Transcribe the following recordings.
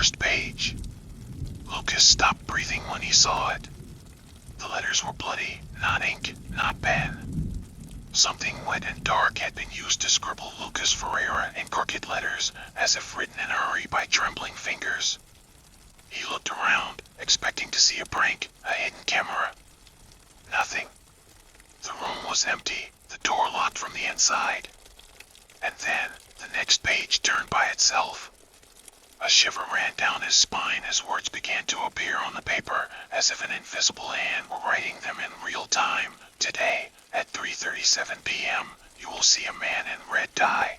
first page. Lucas stopped breathing when he saw it. The letters were bloody, not ink, not pen. Something wet and dark had been used to scribble Lucas Ferreira in crooked letters, as if written in a hurry by trembling fingers. He looked around, expecting to see a prank, a hidden camera. Nothing. The room was empty, the door locked from the inside. And then, the next page turned by itself. A shiver ran down his spine as words began to appear on the paper, as if an invisible hand were writing them in real time. Today, at 3:37 p.m., you will see a man in red dye.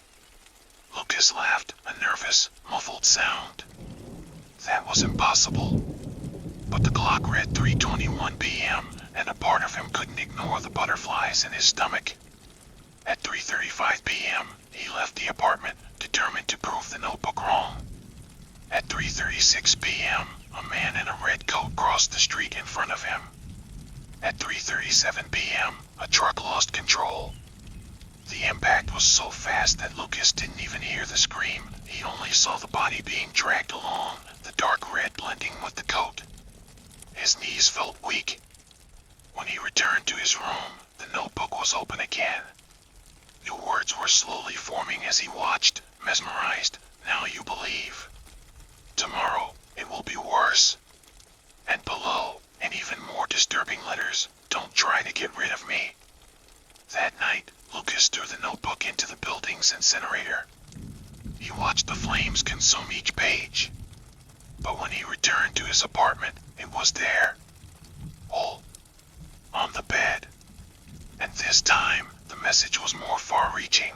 Lucas laughed, a nervous, muffled sound. That was impossible. But the clock read 3:21 p.m., and a part of him couldn't ignore the butterflies in his stomach. At 3:35 p.m., he left the apartment, determined to prove the notebook wrong. At 3:36 p.m., a man in a red coat crossed the street in front of him. At 3:37 p.m., a truck lost control. The impact was so fast that Lucas didn't even hear the scream. He only saw the body being dragged along, the dark red blending with the coat. His knees felt weak. When he returned to his room, the notebook was open again. New words were slowly forming as he watched, mesmerized. Now you believe. Tomorrow, it will be worse. And below, in even more disturbing letters, don't try to get rid of me. That night, Lucas threw the notebook into the building's incinerator. He watched the flames consume each page. But when he returned to his apartment, it was there. Whole. On the bed. And this time, the message was more far-reaching.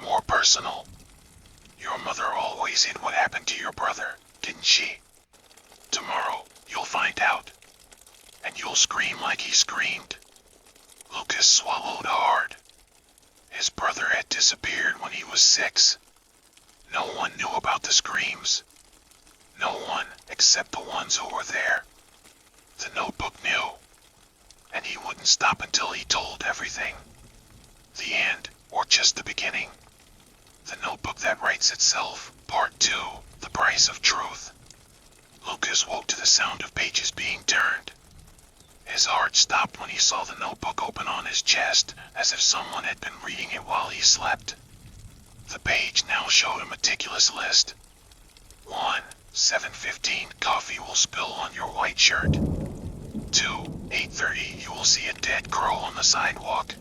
More personal. Your mother always hid what happened to your brother, didn't she? Tomorrow, you'll find out. And you'll scream like he screamed. Lucas swallowed hard. His brother had disappeared when he was 6. No one knew about the screams. No one except the ones who were there. The notebook knew. And he wouldn't stop until he told everything. The end, or just the beginning. The notebook that writes itself, Part 2, The Price of Truth. Lucas woke to the sound of pages being turned. His heart stopped when he saw the notebook open on his chest, as if someone had been reading it while he slept. The page now showed a meticulous list. 1. 7:15, coffee will spill on your white shirt. 2. 8:30, you will see a dead crow on the sidewalk.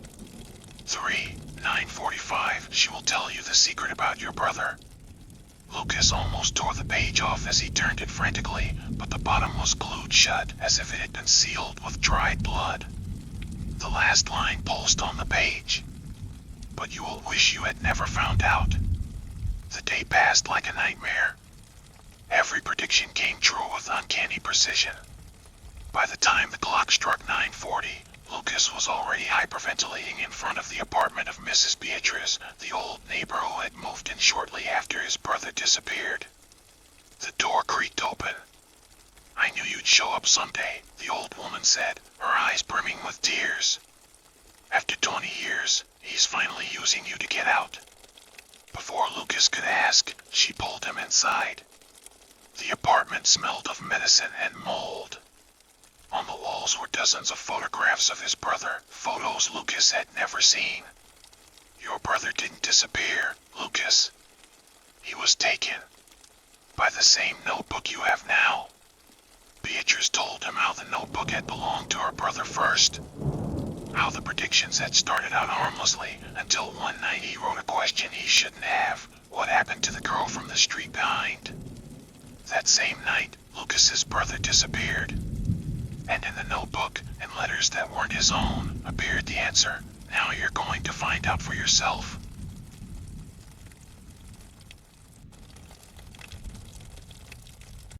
3. 9:45, she will tell you the secret about your brother. Lucas almost tore the page off as he turned it frantically, but the bottom was glued shut as if it had been sealed with dried blood. The last line pulsed on the page. But you will wish you had never found out. The day passed like a nightmare. Every prediction came true with uncanny precision. By the time the clock struck 9:40, Lucas was already hyperventilating in front of the apartment of Mrs. Beatrice, the old neighbor who had moved in shortly after his brother disappeared. The door creaked open. I knew you'd show up someday, the old woman said, her eyes brimming with tears. After 20 years, he's finally using you to get out. Before Lucas could ask, she pulled him inside. The apartment smelled of medicine and mold. On the walls were dozens of photographs of his brother, photos Lucas had never seen. Your brother didn't disappear, Lucas. He was taken. By the same notebook you have now. Beatrice told him how the notebook had belonged to her brother first. How the predictions had started out harmlessly, until one night he wrote a question he shouldn't have. What happened to the girl from the street behind? That same night, Lucas's brother disappeared. And in the notebook, in letters that weren't his own, appeared the answer. Now you're going to find out for yourself.